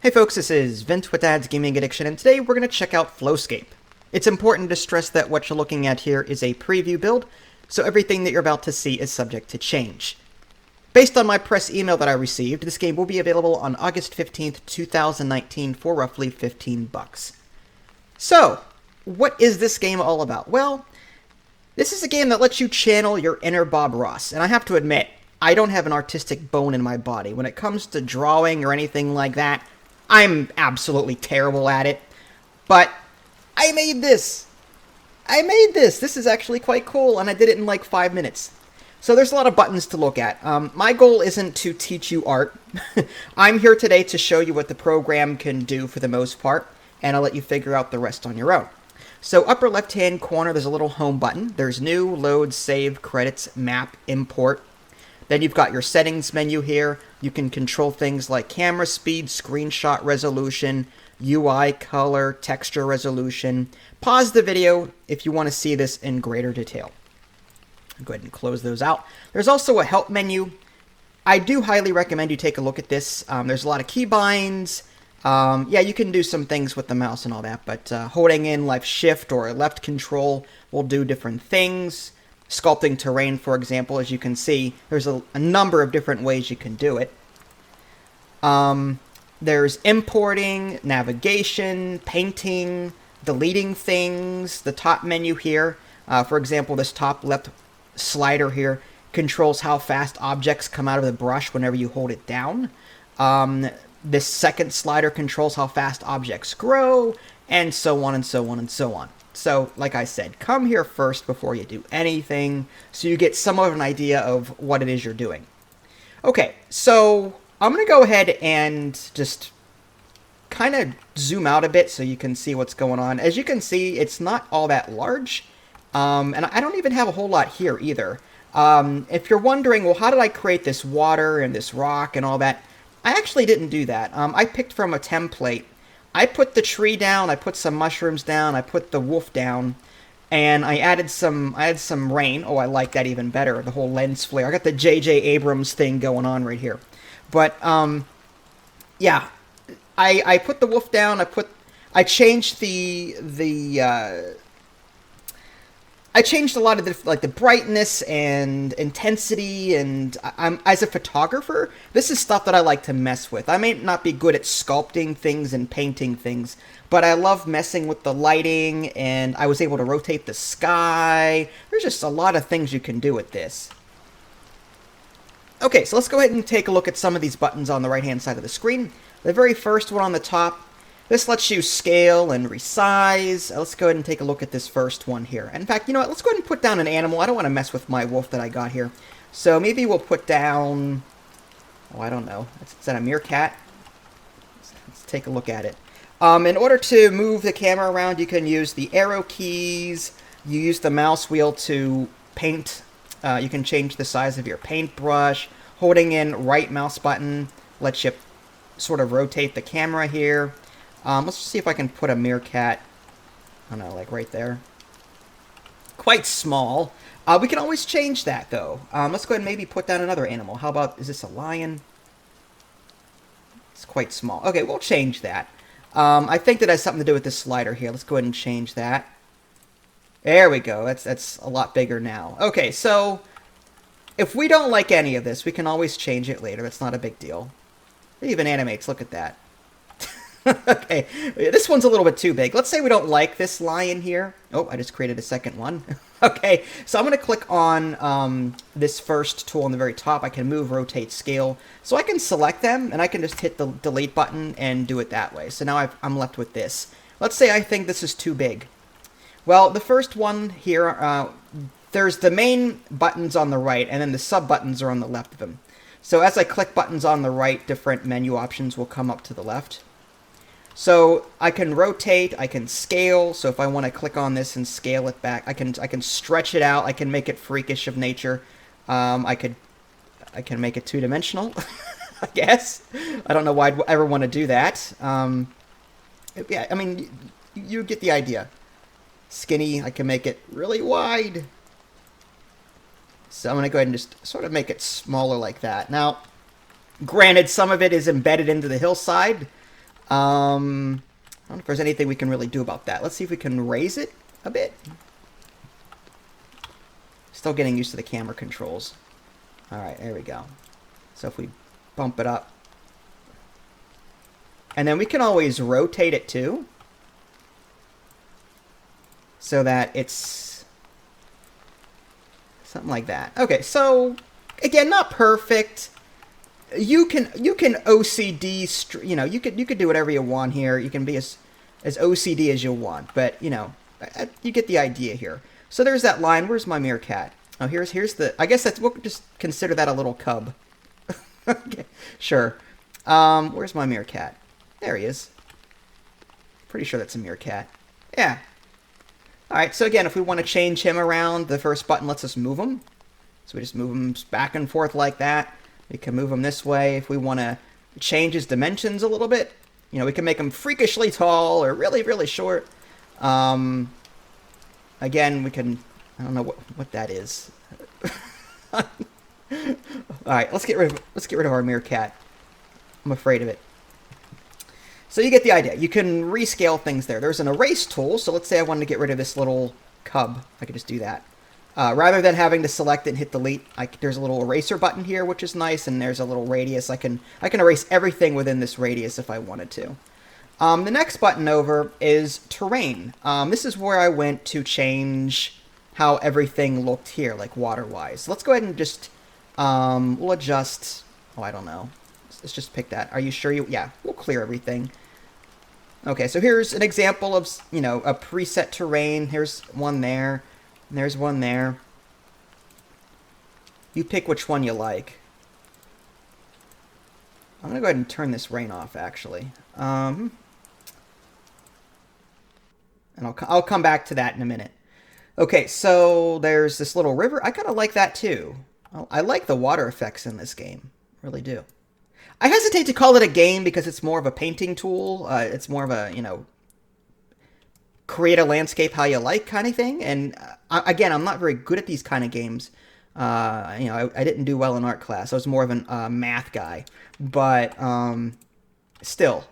Hey folks, this is Vint with Dad's Gaming Addiction, and today we're going to check out FlowScape. It's important to stress that what you're looking at here is a preview build, so everything that you're about to see is subject to change. Based on my press email that I received, this game will be available on August 15th, 2019 for roughly $15. So, what is this game all about? Well, this is a game that lets you channel your inner Bob Ross, and I have to admit, I don't have an artistic bone in my body. When it comes to drawing or anything like that, I'm absolutely terrible at it. But I made this. This is actually quite cool, and I did it in like 5 minutes. So there's a lot of buttons to look at. My goal isn't to teach you art. I'm here today to show you what the program can do for the most part, and I'll let you figure out the rest on your own. So upper left-hand corner, there's a little home button. There's new, load, save, credits, map, import. Then you've got your settings menu here. You can control things like camera speed, screenshot resolution, UI color, texture resolution. Pause the video if you want to see this in greater detail. Go ahead and close those out. There's also a help menu. I do highly recommend you take a look at this. There's a lot of keybinds. Yeah, you can do some things with the mouse and all that, but holding in left shift or left control will do different things. Sculpting terrain, for example, as you can see, there's a number of different ways you can do it. There's importing, navigation, painting, deleting things. The top menu here, for example, this top left slider here controls how fast objects come out of the brush whenever you hold it down. This second slider controls how fast objects grow, and so on and so on and so on. So, like I said, come here first before you do anything, so you get somewhat of an idea of what it is you're doing. Okay, so I'm going to go ahead and just kind of zoom out a bit so you can see what's going on. As you can see, it's not all that large, and I don't even have a whole lot here either. If you're wondering, well, how did I create this water and this rock and all that? I actually didn't do that. I picked from a template. I put the tree down, I put some mushrooms down, I put the wolf down, and I added some rain. Oh, I like that even better, the whole lens flare. I got the J.J. Abrams thing going on right here. But, yeah, I put the wolf down, I changed I changed a lot of the brightness and intensity, and as a photographer, this is stuff that I like to mess with. I may not be good at sculpting things and painting things, but I love messing with the lighting, and I was able to rotate the sky. There's just a lot of things you can do with this. Okay, so let's go ahead and take a look at some of these buttons on the right-hand side of the screen. The very first one on the top, this lets you scale and resize. Let's go ahead and take a look at this first one here. In fact, you know what? Let's go ahead and put down an animal. I don't want to mess with my wolf that I got here. So maybe we'll put down, oh, I don't know. Is that a meerkat? Let's take a look at it. In order to move the camera around, you can use the arrow keys. You use the mouse wheel to paint. You can change the size of your paintbrush. Holding in right mouse button lets you sort of rotate the camera here. Let's see if I can put a meerkat, I don't know, like right there. Quite small. We can always change that, though. Let's go ahead and maybe put down another animal. How about, is this a lion? It's quite small. Okay, we'll change that. I think that has something to do with this slider here. Let's go ahead and change that. There we go. That's a lot bigger now. Okay, so if we don't like any of this, we can always change it later. It's not a big deal. It even animates. Look at that. Okay, this one's a little bit too big. Let's say we don't like this lion here. Oh, I just created a second one. Okay, so I'm going to click on this first tool on the very top. I can move, rotate, scale. So I can select them, and I can just hit the delete button and do it that way. So now I'm left with this. Let's say I think this is too big. Well, the first one here, there's the main buttons on the right, and then the sub-buttons are on the left of them. So as I click buttons on the right, different menu options will come up to the left. So I can rotate, I can scale, so if I want to click on this and scale it back, I can stretch it out, I can make it freakish of nature. I can make it two-dimensional, I guess. I don't know why I'd ever want to do that. Yeah, I mean, you get the idea. Skinny, I can make it really wide. So I'm going to go ahead and just sort of make it smaller like that. Now, granted, some of it is embedded into the hillside. I don't know if there's anything we can really do about that. Let's see if we can raise it a bit. Still getting used to the camera controls. All right, there we go. So if we bump it up. And then we can always rotate it too. So that it's something like that. Okay, so again, not perfect. You can OCD, you know, you could do whatever you want here. You can be as OCD as you want, but you know, you get the idea here. So there's that line. Where's my meerkat? Oh, here's the. I guess we'll just consider that a little cub. Okay, sure. Where's my meerkat? There he is. Pretty sure that's a meerkat. Yeah. All right. So again, if we want to change him around, the first button lets us move him. So we just move him back and forth like that. We can move him this way. If we want to change his dimensions a little bit, you know, we can make him freakishly tall or really, really short. Again, we can, I don't know what that is. All right, let's get rid of our meerkat. I'm afraid of it. So you get the idea. You can rescale things there. There's an erase tool. So let's say I wanted to get rid of this little cub. I could just do that. Rather than having to select it and hit delete, there's a little eraser button here, which is nice, and there's a little radius. I can erase everything within this radius if I wanted to. The next button over is terrain. This is where I went to change how everything looked here, like water-wise. So let's go ahead and just, we'll adjust, oh, I don't know. Let's just pick that. Are you sure yeah, we'll clear everything. Okay, so here's an example of, you know, a preset terrain. Here's one there. And there's one there. You pick which one you like. I'm going to go ahead and turn this rain off, actually. And I'll come back to that in a minute. Okay, so there's this little river. I kind of like that, too. I like the water effects in this game. Really do. I hesitate to call it a game because it's more of a painting tool. It's more of a, you know, create a landscape how you like kind of thing. And again, I'm not very good at these kind of games. You know, I didn't do well in art class. I was more of a math guy. But still.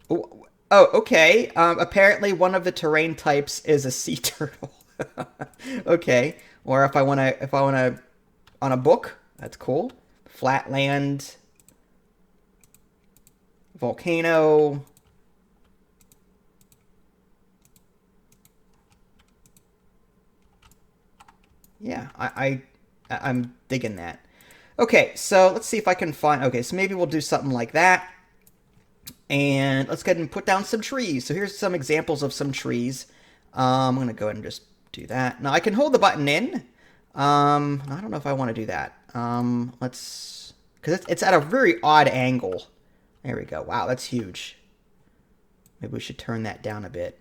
Oh, okay. Apparently one of the terrain types is a sea turtle. Okay. Or if I wanna on a book, that's cool. Flatland, volcano. Yeah, I'm digging that. Okay, so let's see if I can find... Okay, so maybe we'll do something like that. And let's go ahead and put down some trees. So here's some examples of some trees. I'm going to go ahead and just do that. Now, I can hold the button in. I don't know if I want to do that. Let's... Because it's at a very odd angle. There we go. Wow, that's huge. Maybe we should turn that down a bit.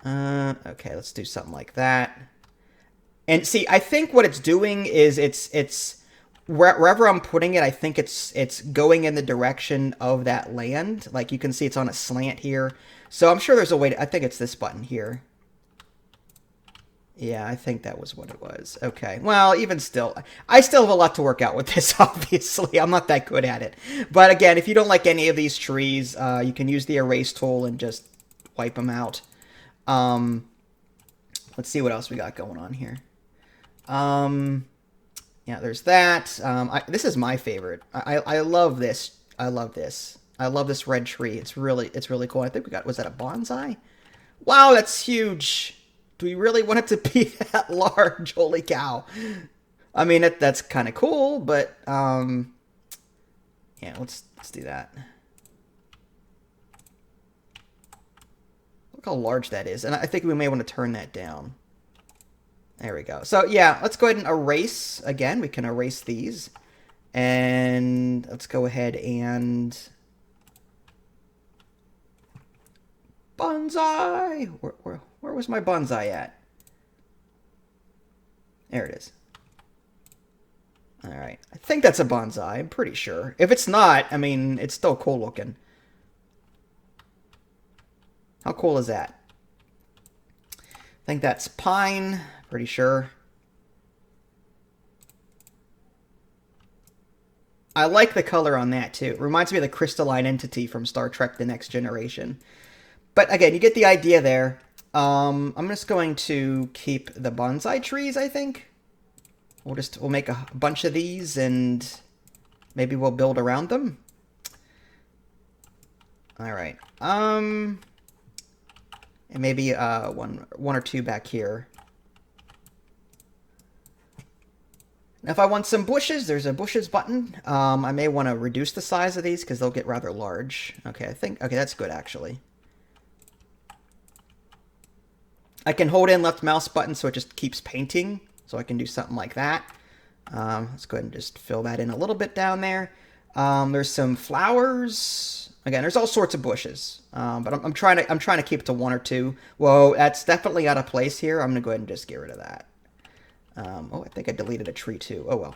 Okay, let's do something like that. And see, I think what it's doing is it's wherever I'm putting it, I think it's going in the direction of that land. Like you can see it's on a slant here. So I'm sure there's a way to, I think it's this button here. Yeah, I think that was what it was. Okay. Well, even still, I still have a lot to work out with this, obviously. I'm not that good at it. But again, if you don't like any of these trees, you can use the erase tool and just wipe them out. Let's see what else we got going on here. Yeah, there's that. This is my favorite. I love this. I love this. I love this red tree. It's really cool. I think we got, was that a bonsai? Wow, that's huge. Do we really want it to be that large? Holy cow. I mean, that's kind of cool, but, yeah, let's do that. Look how large that is. And I think we may want to turn that down. There we go. So, yeah, let's go ahead and erase. Again, we can erase these. And let's go ahead and... Bonsai! Where was my bonsai at? There it is. All right. I think that's a bonsai. I'm pretty sure. If it's not, I mean, it's still cool looking. How cool is that? I think that's pine. Pretty sure. I like the color on that too. It reminds me of the crystalline entity from Star Trek: The Next Generation. But again, you get the idea there. I'm just going to keep the bonsai trees, I think. We'll make a bunch of these and maybe we'll build around them. All right. And maybe one or two back here. Now, if I want some bushes, there's a bushes button. I may want to reduce the size of these because they'll get rather large. Okay, okay, that's good actually. I can hold in left mouse button so it just keeps painting. So I can do something like that. Let's go ahead and just fill that in a little bit down there. There's some flowers. Again, there's all sorts of bushes. But I'm trying to keep it to one or two. Whoa, that's definitely out of place here. I'm gonna go ahead and just get rid of that. Oh, I think I deleted a tree too. Oh well.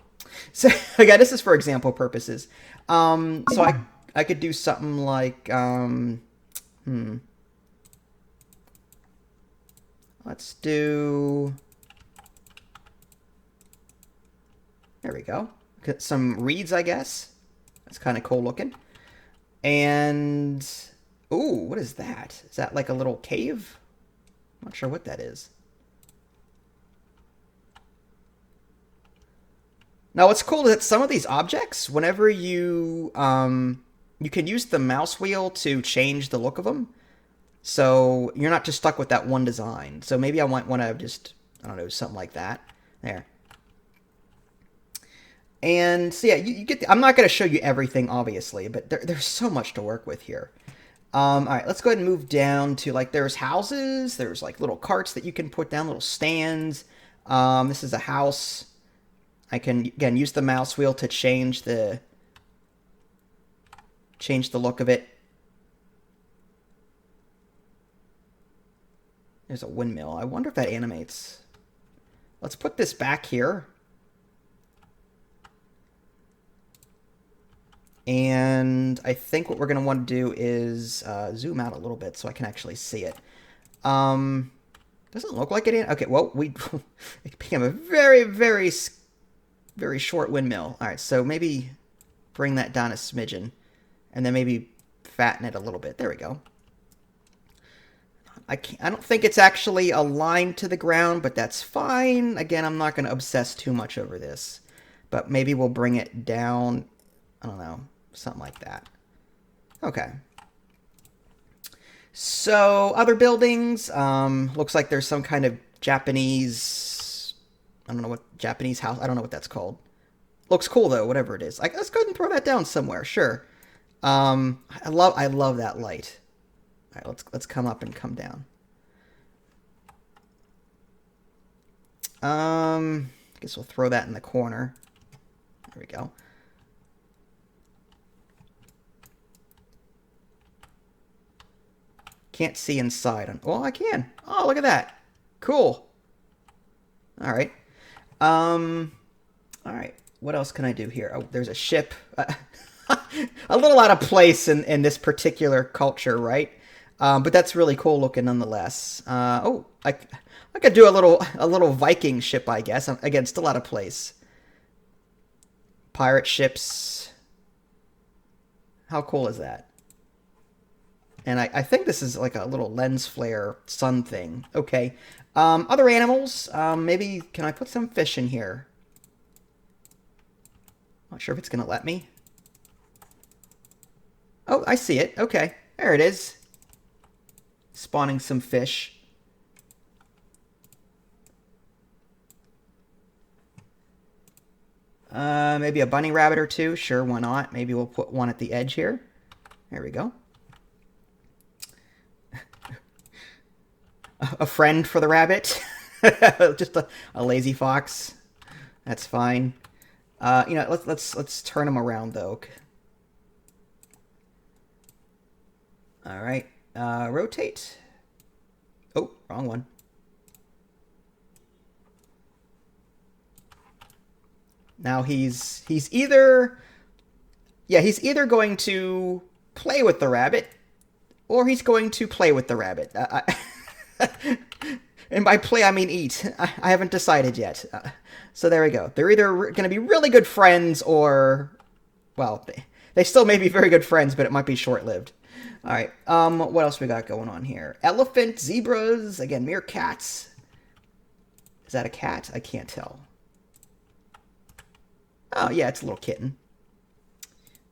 So again, this is for example purposes. So I could do something like let's do. There we go. Get some reeds, I guess. That's kind of cool looking. And ooh, what is that? Is that like a little cave? I'm not sure what that is. Now, what's cool is that some of these objects, whenever you can use the mouse wheel to change the look of them. So you're not just stuck with that one design. So maybe I might want to just, I don't know, something like that. There. And so yeah, you get. I'm not going to show you everything, obviously, but there's so much to work with here. All right, let's go ahead and move down to like there's houses. There's like little carts that you can put down, little stands. This is a house. I can again use the mouse wheel to change the look of it. There's a windmill. I wonder if that animates. Let's put this back here. And I think what we're going to want to do is zoom out a little bit so I can actually see it. Doesn't look like it. Okay, well, it became a very, very, very short windmill. All right, so maybe bring that down a smidgen. And then maybe fatten it a little bit. There we go. I don't think it's actually aligned to the ground, but that's fine. Again, I'm not going to obsess too much over this. But maybe we'll bring it down. I don't know. Something like that. Okay. So, other buildings. Looks like there's some kind of Japanese... I don't know what... Japanese house. I don't know what that's called. Looks cool, though, whatever it is. Let's go ahead and throw that down somewhere. Sure. I love that light. All right, let's come up and come down. I guess we'll throw that in the corner. There we go. Can't see inside. Well, I can. Oh, look at that. Cool. All right. All right. What else can I do here? Oh, there's a ship. A little out of place in this particular culture, right? But that's really cool looking nonetheless. Oh, I could do a little Viking ship, I guess. Again, still out of place. Pirate ships. How cool is that? And I think this is like a little lens flare sun thing. Okay. Other animals. Maybe, can I put some fish in here? Not sure if it's going to let me. Oh, I see it. Okay. There it is. Spawning some fish. Maybe a bunny rabbit or two. Sure, why not? Maybe we'll put one at the edge here. There we go. A friend for the rabbit. Just a lazy fox. That's fine. You know, let's turn him around though. All right. Rotate. Oh, wrong one. Now he's either he's either going to play with the rabbit or he's going to play with the rabbit. And by play, I mean eat. I haven't decided yet. So there we go. They're either going to be really good friends or well, they still may be very good friends, but it might be short-lived. All right. What else we got going on here? Elephant, zebras, again, meerkats. Is that a cat? I can't tell. Oh, yeah, it's a little kitten.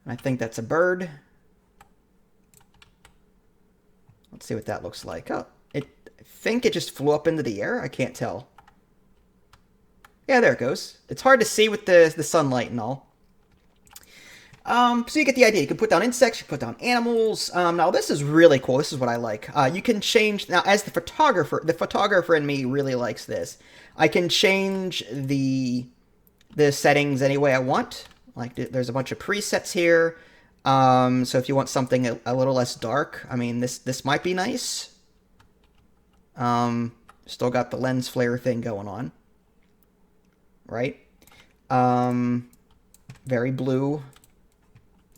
I think that's a bird. Let's see what that looks like. Oh, I think it just flew up into the air. I can't tell. Yeah, there it goes. It's hard to see with the sunlight and all. So you get the idea. You can put down insects, you can put down animals. Now this is really cool. This is what I like. You can change, now as the photographer in me really likes this. I can change the settings any way I want. Like there's a bunch of presets here. So if you want something a little less dark, I mean, this might be nice. Still got the lens flare thing going on. Right? Very blue.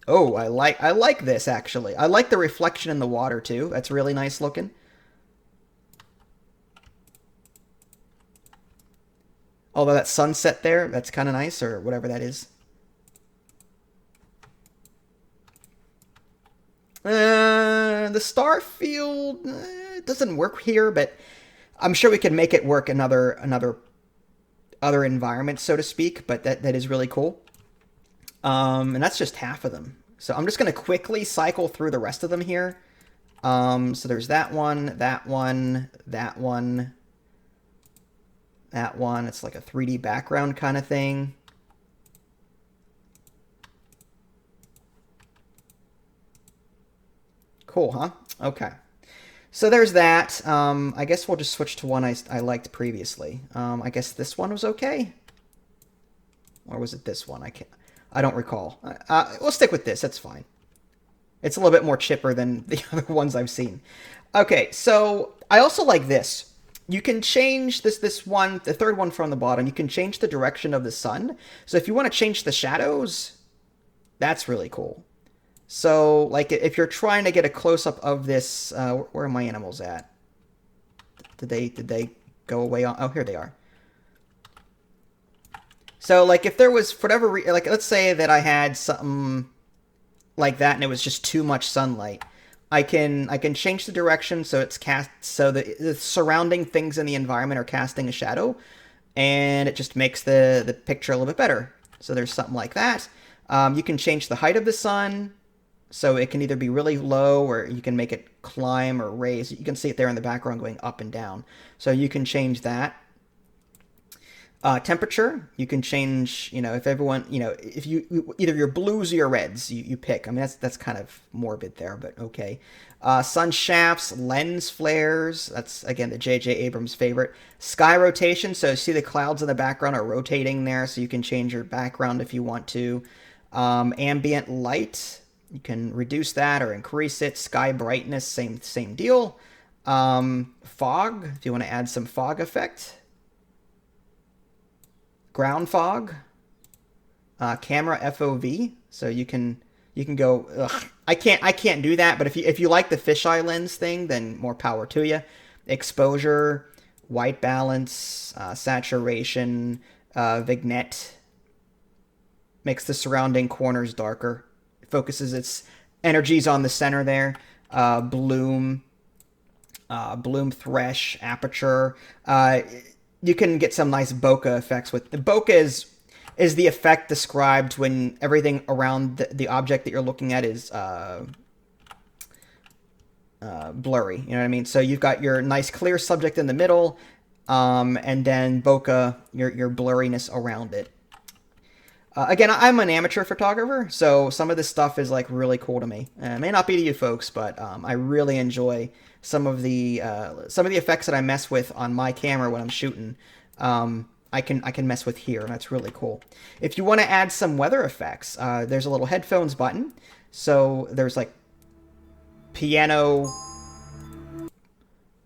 Oh, I like this, actually. I like the reflection in the water, too. That's really nice looking. Although that sunset there, that's kind of nice, or whatever that is. The star field doesn't work here, but I'm sure we can make it work in other environments, so to speak, but that is really cool. And that's just half of them. So I'm just going to quickly cycle through the rest of them here. So there's that one, that one, that one, that one. It's like a 3D background kind of thing. Cool, huh? Okay. So there's that. I guess we'll just switch to one I liked previously. I guess this one was okay. Or was it this one? I don't recall. We'll stick with this. That's fine. It's a little bit more chipper than the other ones I've seen. Okay, so I also like this. You can change this one, the third one from the bottom. You can change the direction of the sun. So if you want to change the shadows, that's really cool. So, like, if you're trying to get a close-up of this, where are my animals at? Did they go away on? Oh, here they are. So, like, if there was, for whatever reason, like, let's say that I had something like that and it was just too much sunlight, I can change the direction so it's cast, so the surrounding things in the environment are casting a shadow, and it just makes the picture a little bit better. So there's something like that. You can change the height of the sun, so it can either be really low or you can make it climb or raise. You can see it there in the background going up and down. So you can change that. Temperature, you can change, if everyone, if you, either your blues or your reds, you pick. I mean, that's kind of morbid there, but okay. Sun shafts, lens flares, that's, again, the J.J. Abrams favorite. Sky rotation, so see the clouds in the background are rotating there, so you can change your background if you want to. Ambient light, you can reduce that or increase it. Sky brightness, same deal. Fog, if you want to add some fog effect. Ground fog, camera FOV, so you can go. Ugh, I can't do that, but if you like the fisheye lens thing, then more power to you. Exposure, white balance, saturation, vignette, makes the surrounding corners darker. It focuses its energies on the center there. Bloom, thresh, aperture. You can get some nice bokeh effects with the bokeh is the effect described when everything around the object that you're looking at is blurry. You know what I mean? So you've got your nice clear subject in the middle, and then bokeh, your blurriness around it. Again, I'm an amateur photographer, so some of this stuff is like really cool to me. It may not be to you folks, but I really enjoy some of the effects that I mess with on my camera when I'm shooting. I can mess with here, and that's really cool. If you want to add some weather effects, there's a little headphones button. So there's like piano.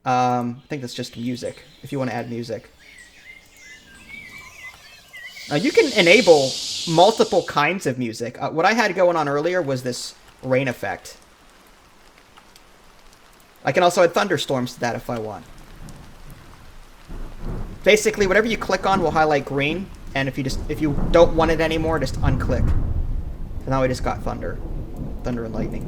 I think that's just music. If you want to add music. You can enable multiple kinds of music. What I had going on earlier was this rain effect. I can also add thunderstorms to that if I want. Basically, whatever you click on will highlight green, and if you don't want it anymore, just unclick. And now we just got thunder. Thunder and lightning.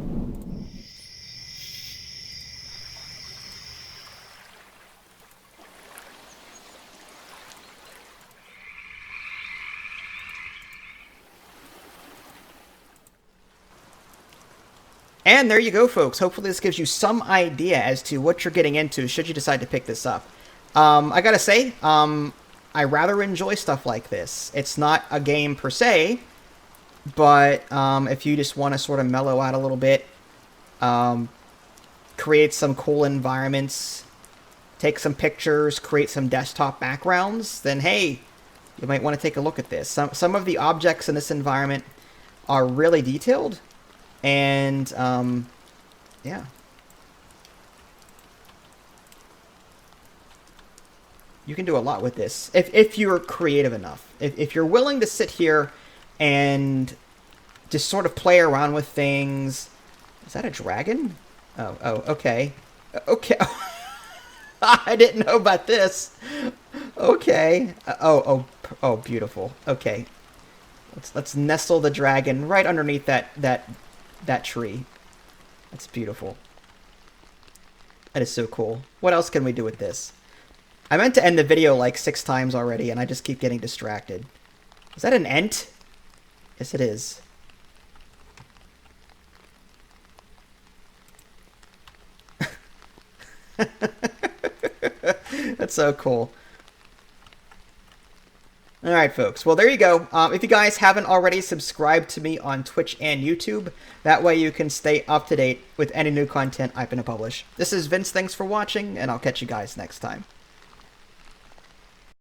And there you go, folks. Hopefully this gives you some idea as to what you're getting into should you decide to pick this up. I gotta say, I rather enjoy stuff like this. It's not a game per se, but if you just want to sort of mellow out a little bit, create some cool environments, take some pictures, create some desktop backgrounds, then hey, you might want to take a look at this. Some of the objects in this environment are really detailed. And, yeah. You can do a lot with this, if you're creative enough. If you're willing to sit here and just sort of play around with things. Is that a dragon? Oh, okay. Okay. I didn't know about this. Okay. Oh, beautiful. Okay. Let's nestle the dragon right underneath that tree. That's beautiful. That is so cool. What else can we do with this? I meant to end the video like 6 times already, and I just keep getting distracted. Is that an ent? Yes, it is. That's so cool. Alright, folks. Well, there you go. If you guys haven't already, subscribed to me on Twitch and YouTube. That way you can stay up to date with any new content I'm going to publish. This is Vince. Thanks for watching, and I'll catch you guys next time.